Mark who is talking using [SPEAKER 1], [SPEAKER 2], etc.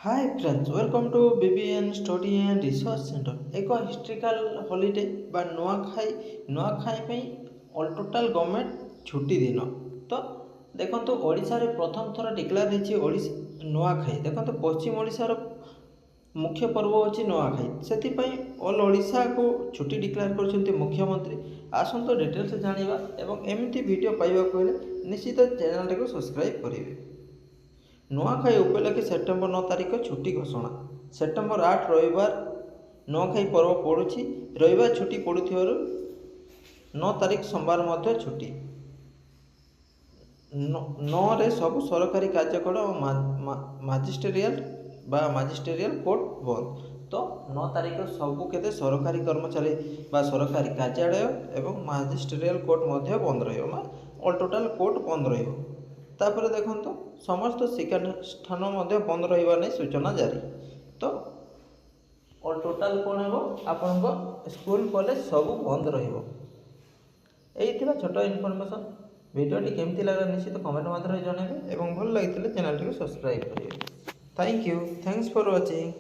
[SPEAKER 1] Hi friends, welcome to BBN study and research centre. एक historical holiday बा Nuakhai all total government छुट्टी दिन। तो देखो ओडिशा रे प्रथम थर डिक्लेयर होती नुआखाई। देखो पश्चिम ओडिशार मुख्य पर्व होची नुआखाई, से ऑल ओडिशा को छुट्टी डिक्लेयर कर मुख्यमंत्री। आसतु डिटेल्स जानिबा एवं एमती वीडियो पाइबा को निश्चित चैनल को सब्सक्राइब करेंगे। नुआखाई उपलक्षे सेप्टेम्बर 9 तारिख छुट्टी घोषणा। सेप्टेम्बर 8 रविवार नुआखाई पर्व पड़ुछि। रविवार छुट्टी पड़ुथिबारु 9 तारिख सोमवार मध्य छुट्टी। 9 रे सब सरकारी कार्यकलाप और माजिस्टेरियल कोर्ट बंद। तो 9 तारिख सबू के सरकारी कर्मचारी बा सरकारी कार्यालय एवं माजिस्टेरियल कोर्ट मध्य बंद रहा। ऑल टोटाल कोर्ट बंद रहा। तापर देखो समस्त शिक्षानुष्ठान बंद रहा नहीं सूचना जारी। तो ऑल टोटाल कौन हो आपण स्कूल कॉलेज सब बंद रही छोट इनफॉरमेशन। वीडियोटी केमती लगा निश्चित कमेंट माध्यम जनइबे और भल लगी चैनल को सब्सक्राइब करेंगे। Thank you, thanks for watching.